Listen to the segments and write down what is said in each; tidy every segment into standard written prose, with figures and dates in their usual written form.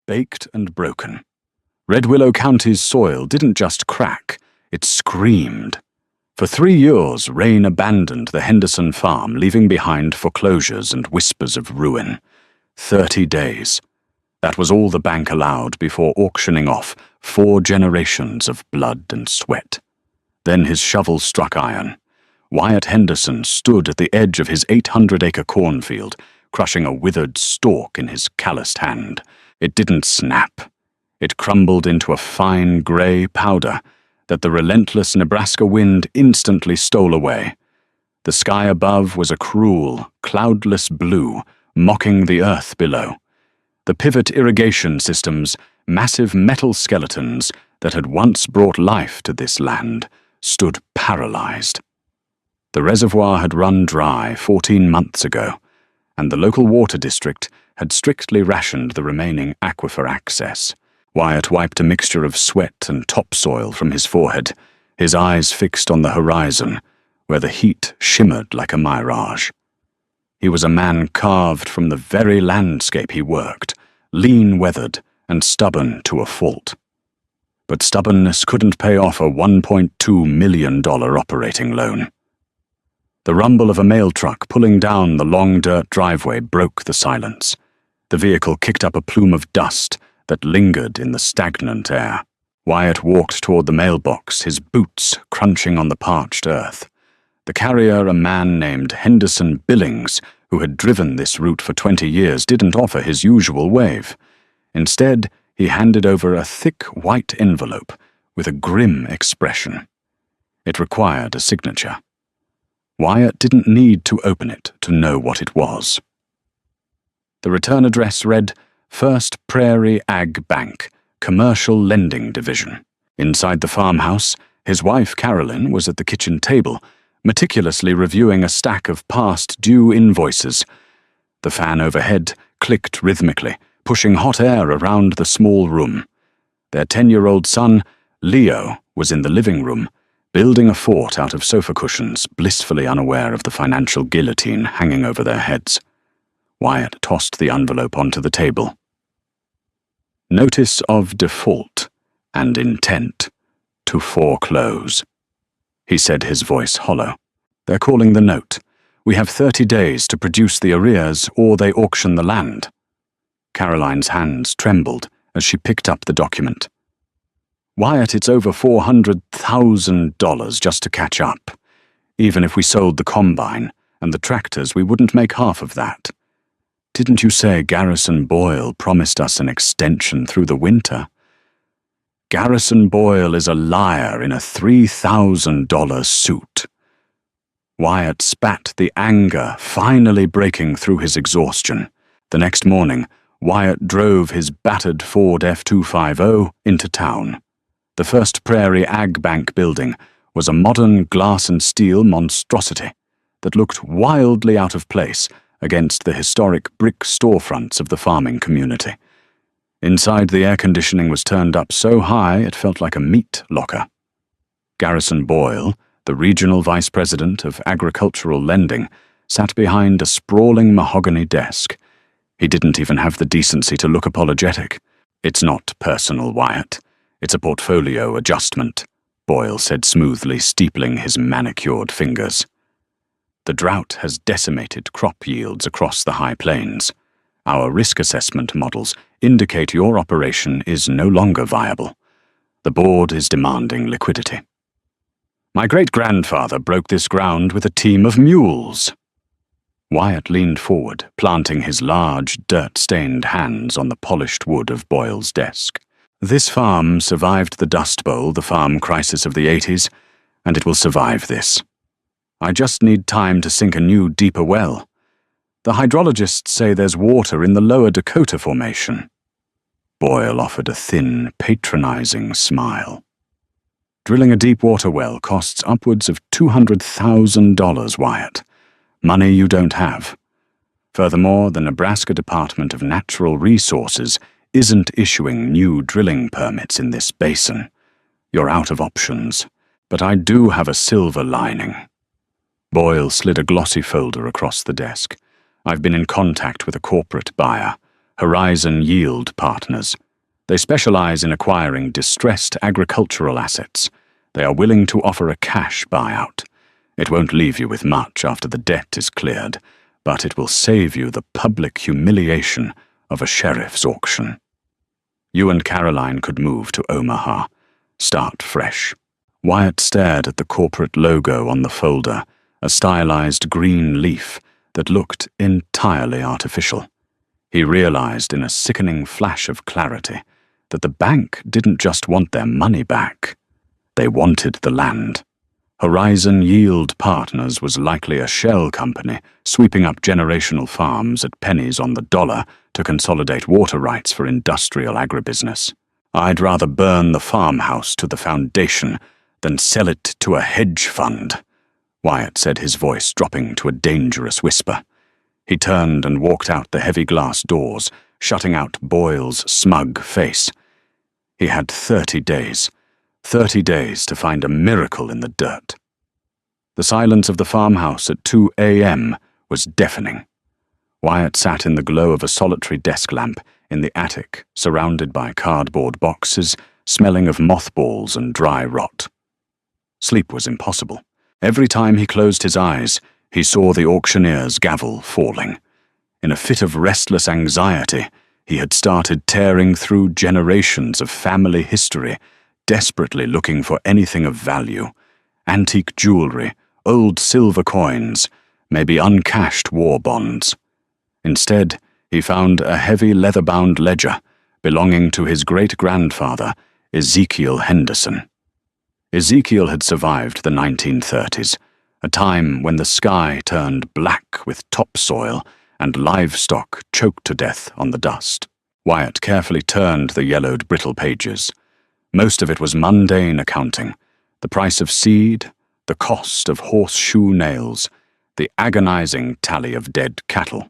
baked and broken. Red Willow County's soil didn't just crack, it screamed. For 3 years, rain abandoned the Henderson farm, leaving behind foreclosures and whispers of ruin. 30 days. That was all the bank allowed before auctioning off 4 generations of blood and sweat. Then his shovel struck iron. Wyatt Henderson stood at the edge of his 800-acre cornfield, crushing a withered stalk in his calloused hand. It didn't snap. It crumbled into a fine grey powder that the relentless Nebraska wind instantly stole away. The sky above was a cruel, cloudless blue, mocking the earth below. The pivot irrigation systems, massive metal skeletons that had once brought life to this land, stood paralyzed. The reservoir had run dry 14 months ago, and the local water district had strictly rationed the remaining aquifer access. Wyatt wiped a mixture of sweat and topsoil from his forehead, his eyes fixed on the horizon, where the heat shimmered like a mirage. He was a man carved from the very landscape he worked, lean-weathered and stubborn to a fault. But stubbornness couldn't pay off a $1.2 million operating loan. The rumble of a mail truck pulling down the long dirt driveway broke the silence. The vehicle kicked up a plume of dust that lingered in the stagnant air. Wyatt walked toward the mailbox, his boots crunching on the parched earth. The carrier, a man named Henderson Billings, who had driven this route for 20 years, didn't offer his usual wave. Instead, he handed over a thick white envelope with a grim expression. It required a signature. Wyatt didn't need to open it to know what it was. The return address read, First Prairie Ag Bank, Commercial Lending Division. Inside the farmhouse, his wife Carolyn was at the kitchen table, meticulously reviewing a stack of past due invoices. The fan overhead clicked rhythmically, pushing hot air around the small room. Their 10-year-old son, Leo, was in the living room, building a fort out of sofa cushions, blissfully unaware of the financial guillotine hanging over their heads. Wyatt tossed the envelope onto the table. Notice of default and intent to foreclose. He said, his voice hollow. They're calling the note. We have 30 days to produce the arrears or they auction the land. Caroline's hands trembled as she picked up the document. Wyatt, it's over $400,000 just to catch up. Even if we sold the combine and the tractors, we wouldn't make half of that. Didn't you say Garrison Boyle promised us an extension through the winter? Garrison Boyle is a liar in a $3,000 suit. Wyatt spat, the anger finally breaking through his exhaustion. The next morning, Wyatt drove his battered Ford F-250 into town. The First Prairie Ag Bank building was a modern glass and steel monstrosity that looked wildly out of place against the historic brick storefronts of the farming community. Inside, the air conditioning was turned up so high it felt like a meat locker. Garrison Boyle, the regional vice president of agricultural lending, sat behind a sprawling mahogany desk. He didn't even have the decency to look apologetic. It's not personal, Wyatt. It's a portfolio adjustment, Boyle said smoothly, steepling his manicured fingers. The drought has decimated crop yields across the high plains. Our risk assessment models indicate your operation is no longer viable. The board is demanding liquidity. My great-grandfather broke this ground with a team of mules. Wyatt leaned forward, planting his large, dirt-stained hands on the polished wood of Boyle's desk. This farm survived the Dust Bowl, the farm crisis of the 80s, and it will survive this. I just need time to sink a new, deeper well. The hydrologists say there's water in the lower Dakota Formation. Boyle offered a thin, patronizing smile. Drilling a deep water well costs upwards of $200,000, Wyatt. Money you don't have. Furthermore, the Nebraska Department of Natural Resources isn't issuing new drilling permits in this basin. You're out of options, but I do have a silver lining. Boyle slid a glossy folder across the desk. I've been in contact with a corporate buyer. Horizon Yield Partners. They specialize in acquiring distressed agricultural assets. They are willing to offer a cash buyout. It won't leave you with much after the debt is cleared, but it will save you the public humiliation of a sheriff's auction. You and Caroline could move to Omaha. Start fresh. Wyatt stared at the corporate logo on the folder, a stylized green leaf that looked entirely artificial. He realized in a sickening flash of clarity that the bank didn't just want their money back. They wanted the land. Horizon Yield Partners was likely a shell company sweeping up generational farms at pennies on the dollar to consolidate water rights for industrial agribusiness. I'd rather burn the farmhouse to the foundation than sell it to a hedge fund, Wyatt said, his voice dropping to a dangerous whisper. He turned and walked out the heavy glass doors, shutting out Boyle's smug face. He had 30 days. 30 days to find a miracle in the dirt. The silence of the farmhouse at 2 a.m. was deafening. Wyatt sat in the glow of a solitary desk lamp in the attic, surrounded by cardboard boxes, smelling of mothballs and dry rot. Sleep was impossible. Every time he closed his eyes, he saw the auctioneer's gavel falling. In a fit of restless anxiety, he had started tearing through generations of family history, desperately looking for anything of value: antique jewelry, old silver coins, maybe uncashed war bonds. Instead, he found a heavy leather-bound ledger belonging to his great-grandfather, Ezekiel Henderson. Ezekiel had survived the 1930s, a time when the sky turned black with topsoil and livestock choked to death on the dust. Wyatt carefully turned the yellowed, brittle pages. Most of it was mundane accounting: the price of seed, the cost of horseshoe nails, the agonizing tally of dead cattle.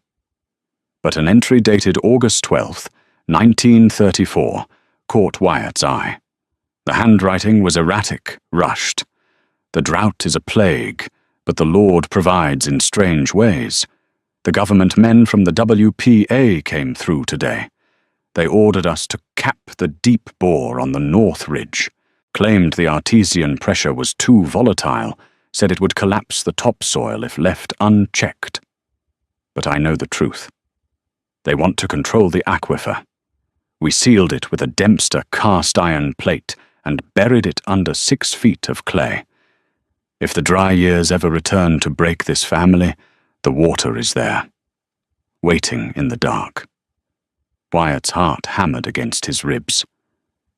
But an entry dated August 12th, 1934, caught Wyatt's eye. The handwriting was erratic, rushed. The drought is a plague, but the Lord provides in strange ways. The government men from the WPA came through today. They ordered us to cap the deep bore on the North Ridge, claimed the artesian pressure was too volatile, said it would collapse the topsoil if left unchecked. But I know the truth. They want to control the aquifer. We sealed it with a Dempster cast-iron plate and buried it under 6 feet of clay. If the dry years ever return to break this family, the water is there, waiting in the dark. Wyatt's heart hammered against his ribs.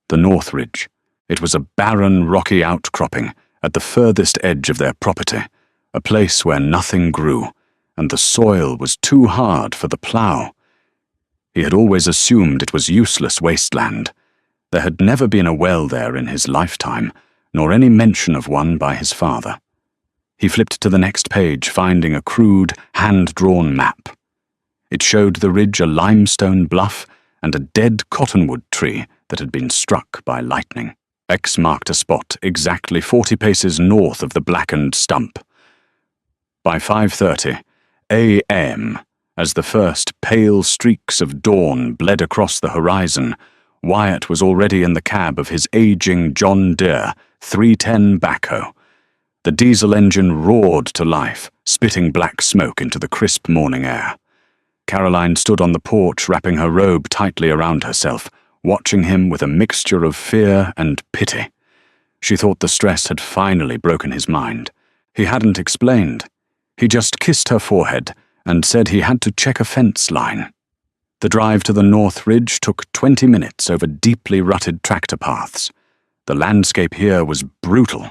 The North Ridge. It was a barren, rocky outcropping at the furthest edge of their property, a place where nothing grew, and the soil was too hard for the plough. He had always assumed it was useless wasteland. There had never been a well there in his lifetime, nor any mention of one by his father. He flipped to the next page, finding a crude, hand-drawn map. It showed the ridge a limestone bluff and a dead cottonwood tree that had been struck by lightning. X marked a spot exactly 40 paces north of the blackened stump. By 5:30 a.m., as the first pale streaks of dawn bled across the horizon, Wyatt was already in the cab of his aging John Deere 310 backhoe. The diesel engine roared to life, spitting black smoke into the crisp morning air. Caroline stood on the porch, wrapping her robe tightly around herself, watching him with a mixture of fear and pity. She thought the stress had finally broken his mind. He hadn't explained. He just kissed her forehead and said he had to check a fence line. The drive to the North Ridge took 20 minutes over deeply rutted tractor paths. The landscape here was brutal.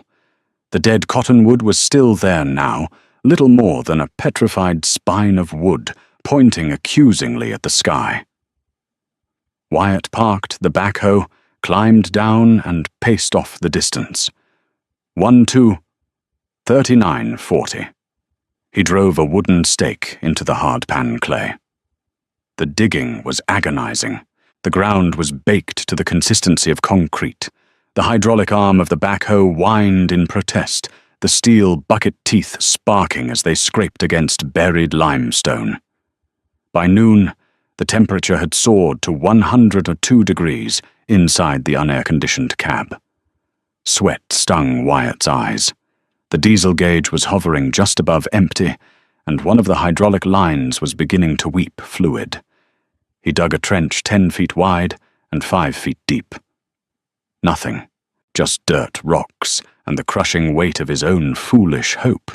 The dead cottonwood was still there now, little more than a petrified spine of wood, pointing accusingly at the sky. Wyatt parked the backhoe, climbed down, and paced off the distance. 39:40. He drove a wooden stake into the hardpan clay. The digging was agonizing. The ground was baked to the consistency of concrete. The hydraulic arm of the backhoe whined in protest, the steel bucket teeth sparking as they scraped against buried limestone. By noon, The temperature had soared to 102 degrees inside the unair-conditioned cab. Sweat stung Wyatt's eyes. The diesel gauge was hovering just above empty, and one of the hydraulic lines was beginning to weep fluid. He dug a trench 10 feet wide and 5 feet deep. Nothing, just dirt, rocks, and the crushing weight of his own foolish hope.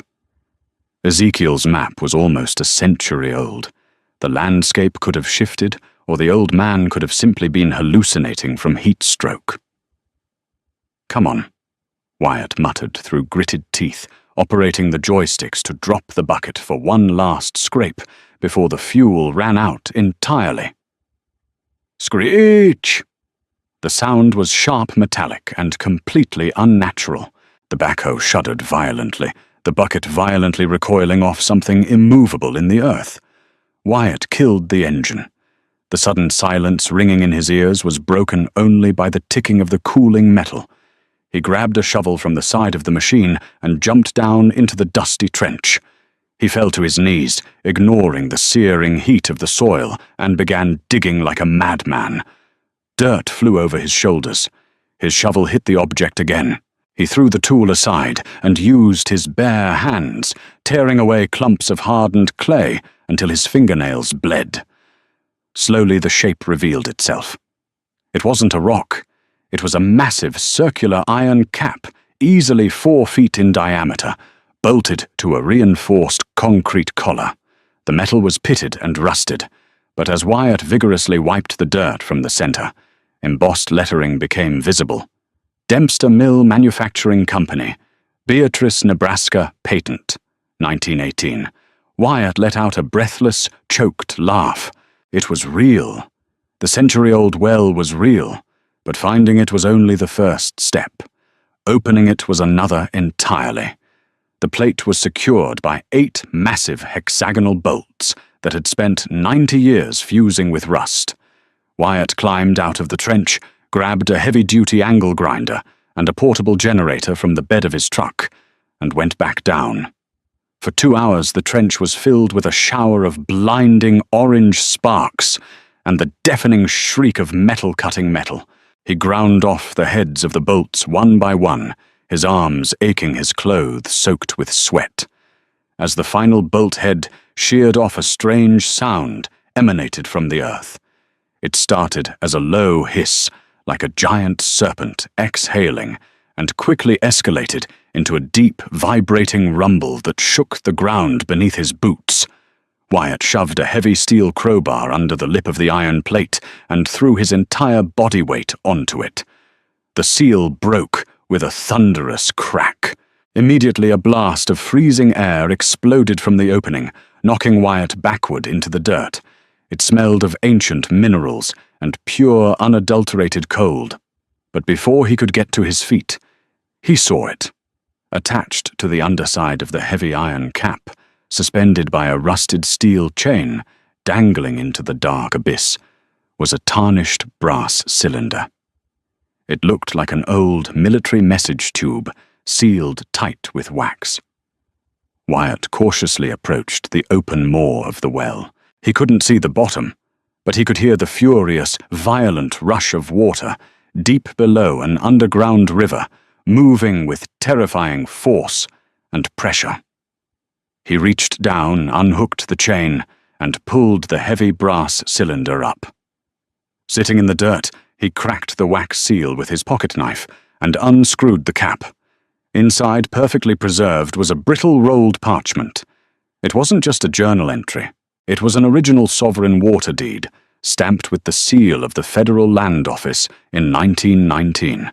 Ezekiel's map was almost a century old. The landscape could have shifted, or the old man could have simply been hallucinating from heat stroke. "Come on," Wyatt muttered through gritted teeth, operating the joysticks to drop the bucket for one last scrape before the fuel ran out entirely. Screech! The sound was sharp metallic and completely unnatural. The backhoe shuddered violently, the bucket violently recoiling off something immovable in the earth. Wyatt killed the engine. The sudden silence ringing in his ears was broken only by the ticking of the cooling metal. He grabbed a shovel from the side of the machine and jumped down into the dusty trench. He fell to his knees, ignoring the searing heat of the soil, and began digging like a madman. Dirt flew over his shoulders. His shovel hit the object again. He threw the tool aside and used his bare hands, tearing away clumps of hardened clay until his fingernails bled. Slowly the shape revealed itself. It wasn't a rock. It was a massive circular iron cap, easily 4 feet in diameter, bolted to a reinforced concrete collar. The metal was pitted and rusted, but as Wyatt vigorously wiped the dirt from the center, embossed lettering became visible. Dempster Mill Manufacturing Company, Beatrice, Nebraska, Patent, 1918. Wyatt let out a breathless, choked laugh. It was real. The century-old well was real, but finding it was only the first step. Opening it was another entirely. The plate was secured by 8 massive hexagonal bolts that had spent 90 years fusing with rust. Wyatt climbed out of the trench, grabbed a heavy-duty angle grinder and a portable generator from the bed of his truck, and went back down. For 2 hours the trench was filled with a shower of blinding orange sparks and the deafening shriek of metal cutting metal. He ground off the heads of the bolts one by one, his arms aching, his clothes soaked with sweat. As the final bolt head sheared off, a strange sound emanated from the earth. It started as a low hiss, like a giant serpent exhaling, and quickly escalated into a deep, vibrating rumble that shook the ground beneath his boots. Wyatt shoved a heavy steel crowbar under the lip of the iron plate and threw his entire body weight onto it. The seal broke with a thunderous crack. Immediately a blast of freezing air exploded from the opening, knocking Wyatt backward into the dirt. It smelled of ancient minerals and pure, unadulterated cold. But before he could get to his feet, he saw it. Attached to the underside of the heavy iron cap, suspended by a rusted steel chain, dangling into the dark abyss, was a tarnished brass cylinder. It looked like an old military message tube, sealed tight with wax. Wyatt cautiously approached the open maw of the well. He couldn't see the bottom, but he could hear the furious, violent rush of water deep below an underground river, moving with terrifying force and pressure. He reached down, unhooked the chain, and pulled the heavy brass cylinder up. Sitting in the dirt, he cracked the wax seal with his pocket knife and unscrewed the cap. Inside, perfectly preserved, was a brittle rolled parchment. It wasn't just a journal entry. It was an original sovereign water deed, stamped with the seal of the Federal Land Office in 1919.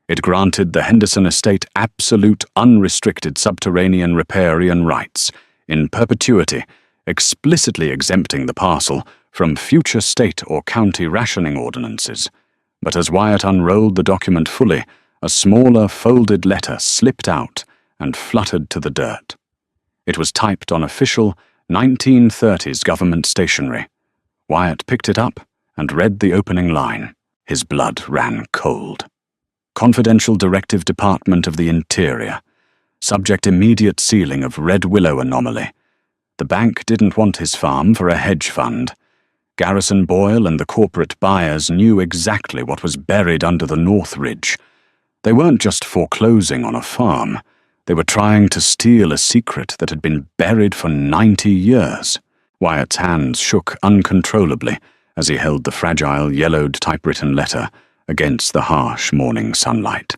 It granted the Henderson estate absolute, unrestricted subterranean riparian rights, in perpetuity, explicitly exempting the parcel from future state or county rationing ordinances. But as Wyatt unrolled the document fully, a smaller folded letter slipped out and fluttered to the dirt. It was typed on official 1930s government stationery. Wyatt picked it up and read the opening line. His blood ran cold. Confidential Directive Department of the Interior. Subject immediate sealing of red willow anomaly. The bank didn't want his farm for a hedge fund. Garrison Boyle and the corporate buyers knew exactly what was buried under the North Ridge. They weren't just foreclosing on a farm. They were trying to steal a secret that had been buried for 90 years. Wyatt's hands shook uncontrollably as he held the fragile, yellowed typewritten letter against the harsh morning sunlight.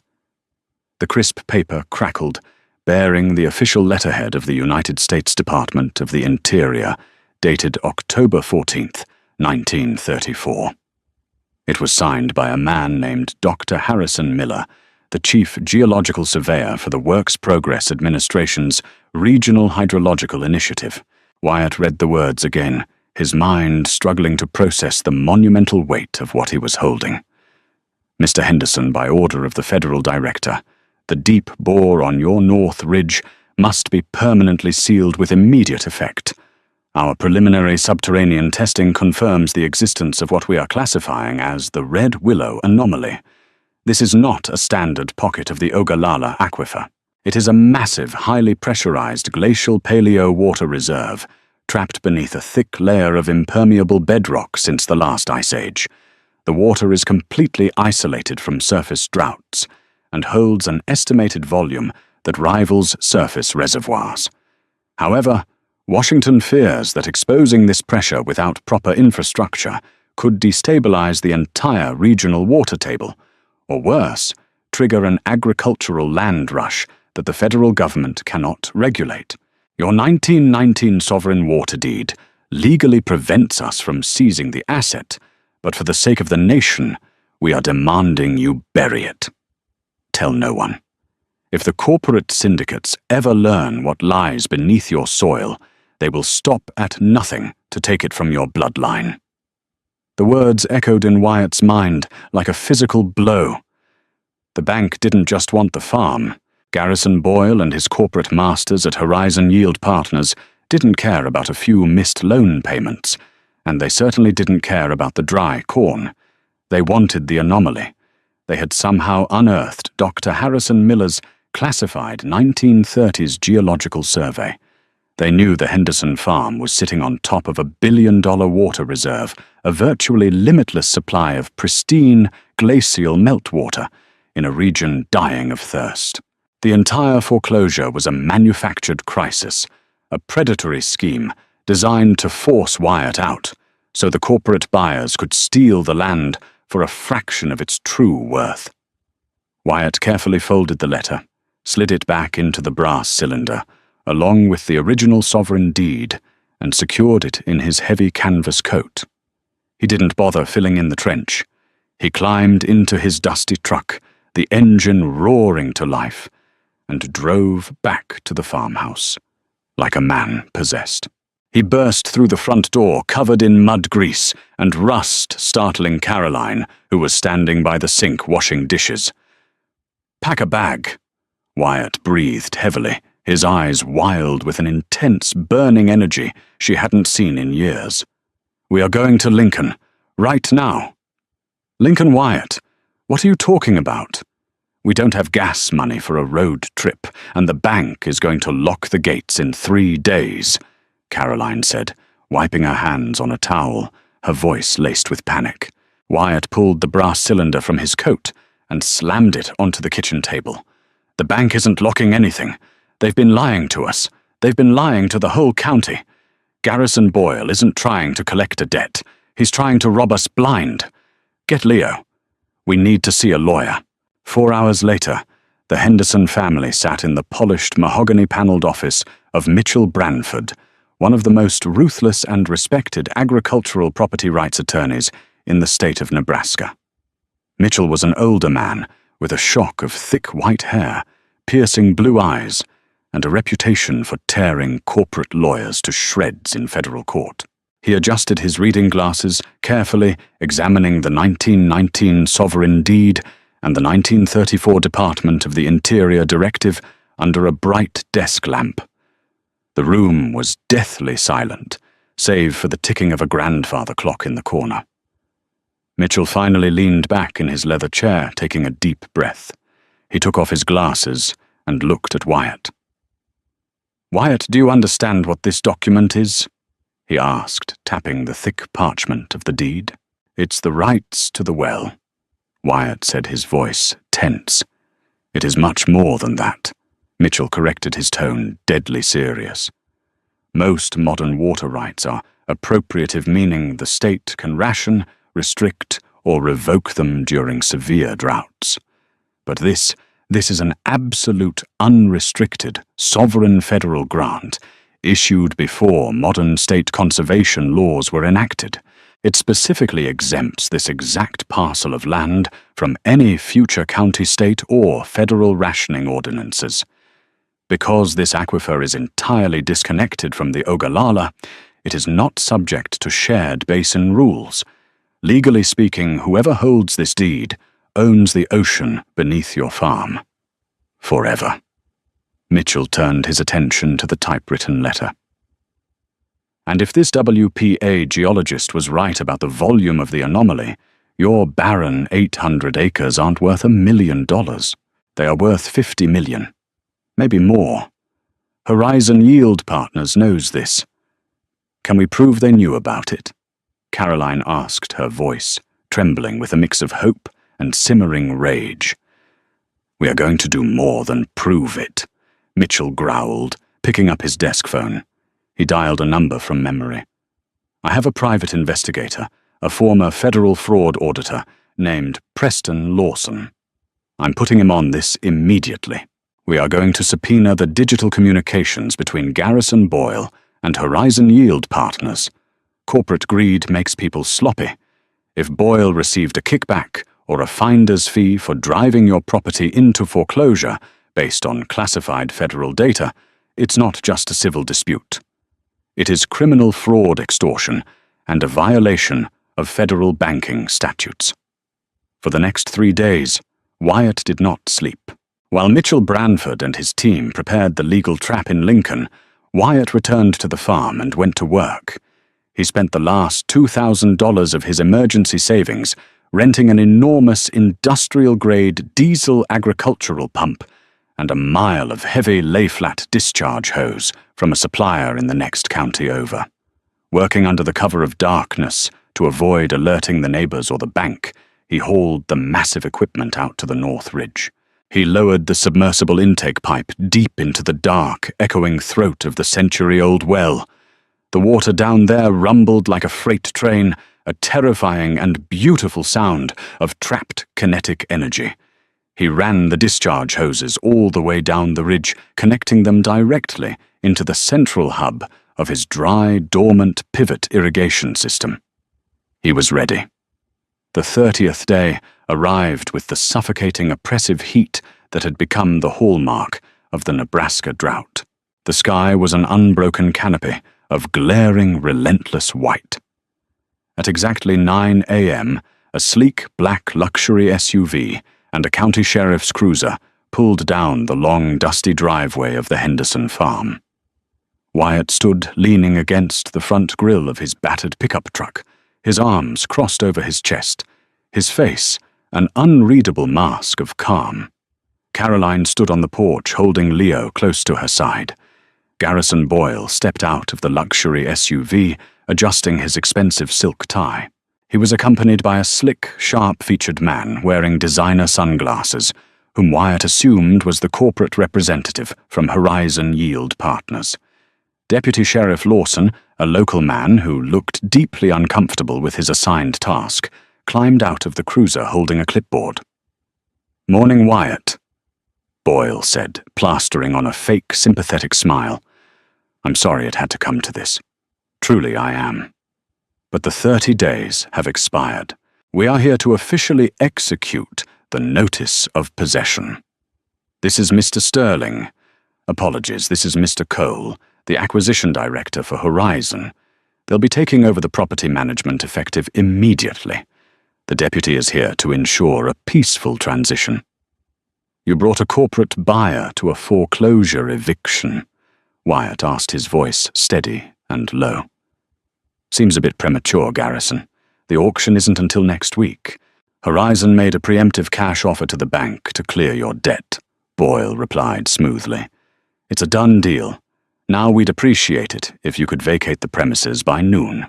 The crisp paper crackled, bearing the official letterhead of the United States Department of the Interior, dated October 14th, 1934. It was signed by a man named Dr. Harrison Miller, the Chief Geological Surveyor for the Works Progress Administration's Regional Hydrological Initiative. Wyatt read the words again, his mind struggling to process the monumental weight of what he was holding. Mr. Henderson, by order of the Federal Director, the deep bore on your North Ridge must be permanently sealed with immediate effect. Our preliminary subterranean testing confirms the existence of what we are classifying as the Red Willow anomaly. This is not a standard pocket of the Ogallala Aquifer. It is a massive, highly pressurized glacial paleo water reserve, trapped beneath a thick layer of impermeable bedrock since the last ice age. The water is completely isolated from surface droughts and holds an estimated volume that rivals surface reservoirs. However, Washington fears that exposing this pressure without proper infrastructure could destabilize the entire regional water table, or worse, trigger an agricultural land rush that the federal government cannot regulate. Your 1919 sovereign water deed legally prevents us from seizing the asset, but for the sake of the nation, we are demanding you bury it. Tell no one. If the corporate syndicates ever learn what lies beneath your soil, they will stop at nothing to take it from your bloodline. The words echoed in Wyatt's mind like a physical blow. The bank didn't just want the farm. Garrison Boyle and his corporate masters at Horizon Yield Partners didn't care about a few missed loan payments, and they certainly didn't care about the dry corn. They wanted the anomaly. They had somehow unearthed Dr. Harrison Miller's classified 1930s geological survey. They knew the Henderson farm was sitting on top of a billion-dollar water reserve, a virtually limitless supply of pristine, glacial meltwater in a region dying of thirst. The entire foreclosure was a manufactured crisis, a predatory scheme designed to force Wyatt out, so the corporate buyers could steal the land for a fraction of its true worth. Wyatt carefully folded the letter, slid it back into the brass cylinder, along with the original sovereign deed, and secured it in his heavy canvas coat. He didn't bother filling in the trench. He climbed into his dusty truck, the engine roaring to life, and drove back to the farmhouse, like a man possessed. He burst through the front door, covered in mud grease and rust, startling Caroline, who was standing by the sink washing dishes. "Pack a bag," Wyatt breathed heavily, his eyes wild with an intense, burning energy she hadn't seen in years. "We are going to Lincoln, right now." "Lincoln, Wyatt, what are you talking about? We don't have gas money for a road trip, and the bank is going to lock the gates in 3 days," Caroline said, wiping her hands on a towel, her voice laced with panic. Wyatt pulled the brass cylinder from his coat and slammed it onto the kitchen table. "The bank isn't locking anything. They've been lying to us. They've been lying to the whole county. Garrison Boyle isn't trying to collect a debt. He's trying to rob us blind. Get Leo. We need to see a lawyer." 4 hours later, the Henderson family sat in the polished mahogany-paneled office of Mitchell Branford, one of the most ruthless and respected agricultural property rights attorneys in the state of Nebraska. Mitchell was an older man with a shock of thick white hair, piercing blue eyes, and a reputation for tearing corporate lawyers to shreds in federal court. He adjusted his reading glasses, carefully examining the 1919 sovereign deed and the 1934 Department of the Interior Directive under a bright desk lamp. The room was deathly silent, save for the ticking of a grandfather clock in the corner. Mitchell finally leaned back in his leather chair, taking a deep breath. He took off his glasses and looked at Wyatt. "Wyatt, do you understand what this document is?" he asked, tapping the thick parchment of the deed. It's the rights to the well, Wyatt said, his voice tense. It is much more than that, Mitchell corrected, his tone deadly serious. Most modern water rights are appropriative, meaning the state can ration, restrict, or revoke them during severe droughts. But this is an absolute, unrestricted, sovereign federal grant issued before modern state conservation laws were enacted. It specifically exempts this exact parcel of land from any future county, state, or federal rationing ordinances. Because this aquifer is entirely disconnected from the Ogallala, it is not subject to shared basin rules. Legally speaking, whoever holds this deed owns the ocean beneath your farm. Forever. Mitchell turned his attention to the typewritten letter. And if this WPA geologist was right about the volume of the anomaly, your barren 800 acres aren't worth $1 million. They are worth $50 million. Maybe more. Horizon Yield Partners knows this. Can we prove they knew about it? Caroline asked, her voice trembling with a mix of hope and simmering rage. We are going to do more than prove it, Mitchell growled, picking up his desk phone. He dialed a number from memory. I have a private investigator, a former federal fraud auditor named Preston Lawson. I'm putting him on this immediately. We are going to subpoena the digital communications between Garrison Boyle and Horizon Yield Partners. Corporate greed makes people sloppy. If Boyle received a kickback or a finder's fee for driving your property into foreclosure based on classified federal data, it's not just a civil dispute. It is criminal fraud extortion and a violation of federal banking statutes. For the next 3 days, Wyatt did not sleep. While Mitchell Branford and his team prepared the legal trap in Lincoln, Wyatt returned to the farm and went to work. He spent the last $2,000 of his emergency savings renting an enormous industrial-grade diesel agricultural pump and a mile of heavy lay-flat discharge hose from a supplier in the next county over. Working under the cover of darkness to avoid alerting the neighbors or the bank, he hauled the massive equipment out to the North Ridge. He lowered the submersible intake pipe deep into the dark, echoing throat of the century-old well. The water down there rumbled like a freight train, a terrifying and beautiful sound of trapped kinetic energy. He ran the discharge hoses all the way down the ridge, connecting them directly into the central hub of his dry, dormant pivot irrigation system. He was ready. The 30th day arrived with the suffocating, oppressive heat that had become the hallmark of the Nebraska drought. The sky was an unbroken canopy of glaring, relentless white. At exactly 9 a.m., a sleek black luxury SUV and a county sheriff's cruiser pulled down the long, dusty driveway of the Henderson farm. Wyatt stood leaning against the front grille of his battered pickup truck, his arms crossed over his chest, his face an unreadable mask of calm. Caroline stood on the porch, holding Leo close to her side. Garrison Boyle stepped out of the luxury SUV, adjusting his expensive silk tie. He was accompanied by a slick, sharp-featured man wearing designer sunglasses, whom Wyatt assumed was the corporate representative from Horizon Yield Partners. Deputy Sheriff Lawson, a local man who looked deeply uncomfortable with his assigned task, climbed out of the cruiser holding a clipboard. "Morning, Wyatt," Boyle said, plastering on a fake, sympathetic smile. "I'm sorry it had to come to this. Truly I am. But the 30 days have expired. We are here to officially execute the notice of possession. This is Mr. Sterling. Apologies, this is Mr. Cole, the acquisition director for Horizon. They'll be taking over the property management effective immediately. The deputy is here to ensure a peaceful transition. You brought a corporate buyer to a foreclosure eviction," Wyatt asked, his voice steady and low. "Seems a bit premature, Garrison. The auction isn't until next week. Horizon made a preemptive cash offer to the bank to clear your debt," Boyle replied smoothly. "It's a done deal. Now we'd appreciate it if you could vacate the premises by noon."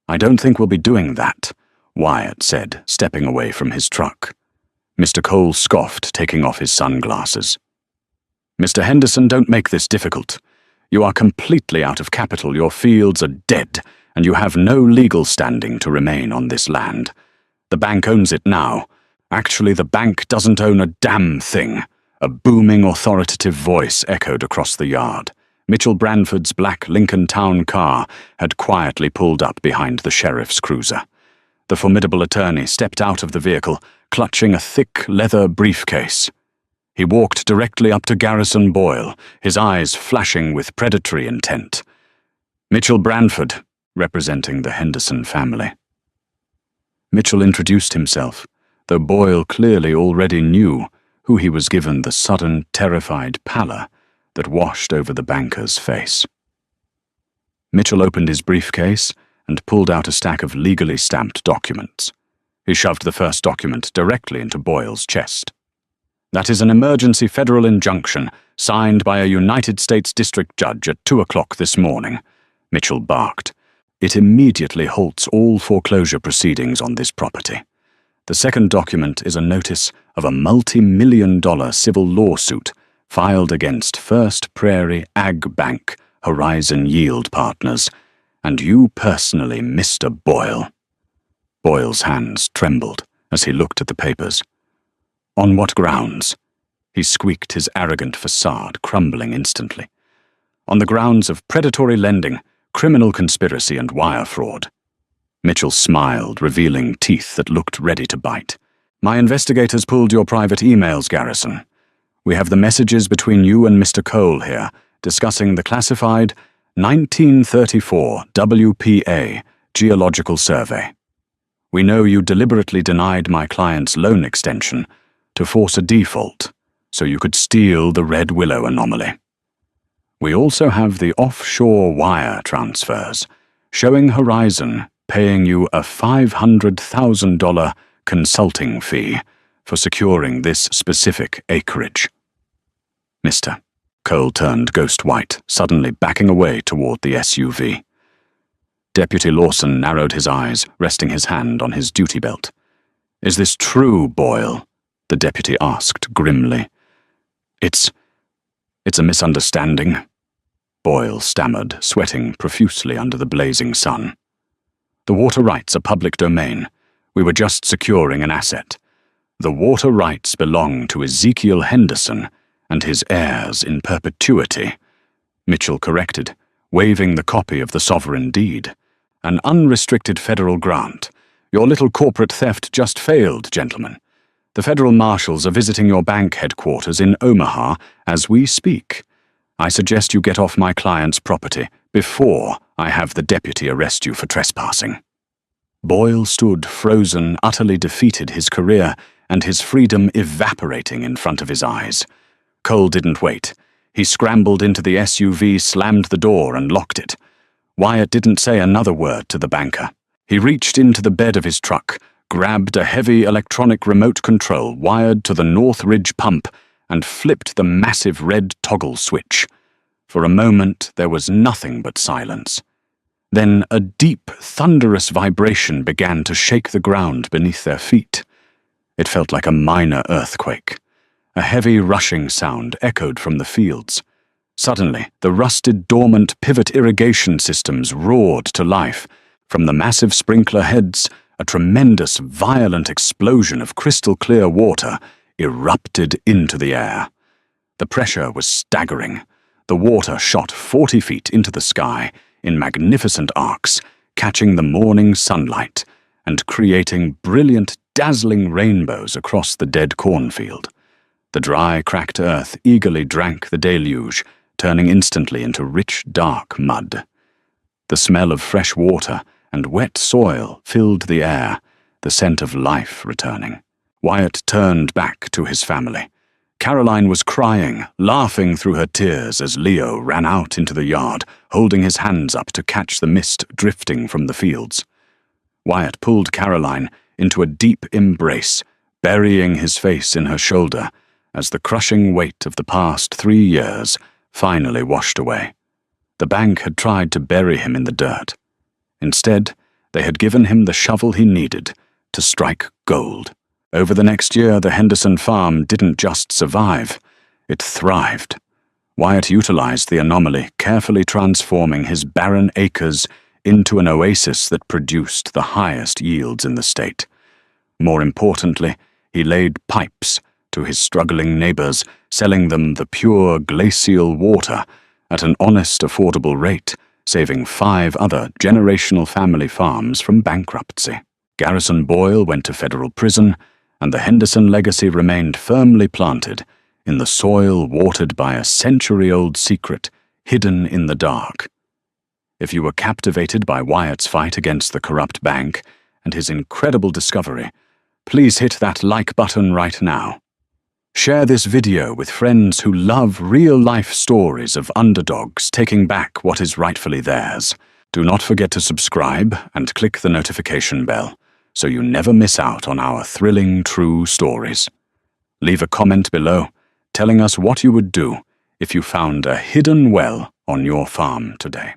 "I don't think we'll be doing that," Wyatt said, stepping away from his truck. Mr. Cole scoffed, taking off his sunglasses. "Mr. Henderson, don't make this difficult. You are completely out of capital, your fields are dead, and you have no legal standing to remain on this land. The bank owns it now. Actually, the bank doesn't own a damn thing." A booming, authoritative voice echoed across the yard. Mitchell Branford's black Lincoln Town car had quietly pulled up behind the sheriff's cruiser. The formidable attorney stepped out of the vehicle, clutching a thick leather briefcase. He walked directly up to Garrison Boyle, his eyes flashing with predatory intent. "Mitchell Branford, representing the Henderson family." Mitchell introduced himself, though Boyle clearly already knew who he was, given the sudden, terrified pallor that washed over the banker's face. Mitchell opened his briefcase and pulled out a stack of legally stamped documents. He shoved the first document directly into Boyle's chest. "That is an emergency federal injunction signed by a United States District Judge at 2 o'clock this morning," Mitchell barked. "It immediately halts all foreclosure proceedings on this property. The second document is a notice of a multi-million-dollar civil lawsuit filed against First Prairie Ag Bank Horizon Yield Partners, and you personally, Mr. Boyle." Boyle's hands trembled as he looked at the papers. "On what grounds?" He squeaked, his arrogant facade crumbling instantly. "On the grounds of predatory lending, criminal conspiracy, and wire fraud." Mitchell smiled, revealing teeth that looked ready to bite. "My investigators pulled your private emails, Garrison. We have the messages between you and Mr. Cole here, discussing the classified 1934 WPA Geological Survey. We know you deliberately denied my client's loan extension to force a default, so you could steal the Red Willow anomaly. We also have the offshore wire transfers, showing Horizon paying you a $500,000 consulting fee for securing this specific acreage." "Mr." Cole turned ghost white, suddenly backing away toward the SUV. Deputy Lawson narrowed his eyes, resting his hand on his duty belt. "Is this true, Boyle?" the deputy asked grimly. It's a misunderstanding," Boyle stammered, sweating profusely under the blazing sun. "The water rights are public domain. We were just securing an asset. The water rights belong to Ezekiel Henderson and his heirs in perpetuity," Mitchell corrected, waving the copy of the sovereign deed. "An unrestricted federal grant. Your little corporate theft just failed, gentlemen. The federal marshals are visiting your bank headquarters in Omaha as we speak. I suggest you get off my client's property before I have the deputy arrest you for trespassing." Boyle stood frozen, utterly defeated, his career and his freedom evaporating in front of his eyes. Cole didn't wait. He scrambled into the SUV, slammed the door, and locked it. Wyatt didn't say another word to the banker. He reached into the bed of his truck, grabbed a heavy electronic remote control wired to the North Ridge pump, and flipped the massive red toggle switch. For a moment, there was nothing but silence. Then a deep, thunderous vibration began to shake the ground beneath their feet. It felt like a minor earthquake. A heavy rushing sound echoed from the fields. Suddenly, the rusted, dormant pivot irrigation systems roared to life. From the massive sprinkler heads, a tremendous, violent explosion of crystal-clear water erupted into the air. The pressure was staggering. The water shot 40 feet into the sky in magnificent arcs, catching the morning sunlight and creating brilliant, dazzling rainbows across the dead cornfield. The dry, cracked earth eagerly drank the deluge, turning instantly into rich, dark mud. The smell of fresh water and wet soil filled the air, the scent of life returning. Wyatt turned back to his family. Caroline was crying, laughing through her tears as Leo ran out into the yard, holding his hands up to catch the mist drifting from the fields. Wyatt pulled Caroline into a deep embrace, burying his face in her shoulder as the crushing weight of the past 3 years finally washed away. The bank had tried to bury him in the dirt. Instead, they had given him the shovel he needed to strike gold. Over the next year, the Henderson farm didn't just survive, it thrived. Wyatt utilized the anomaly, carefully transforming his barren acres into an oasis that produced the highest yields in the state. More importantly, he laid pipes to his struggling neighbors, selling them the pure glacial water at an honest, affordable rate, saving 5 other generational family farms from bankruptcy. Garrison Boyle went to federal prison, and the Henderson legacy remained firmly planted in the soil watered by a century-old secret hidden in the dark. If you were captivated by Wyatt's fight against the corrupt bank and his incredible discovery, please hit that like button right now. Share this video with friends who love real-life stories of underdogs taking back what is rightfully theirs. Do not forget to subscribe and click the notification bell so you never miss out on our thrilling true stories. Leave a comment below telling us what you would do if you found a hidden well on your farm today.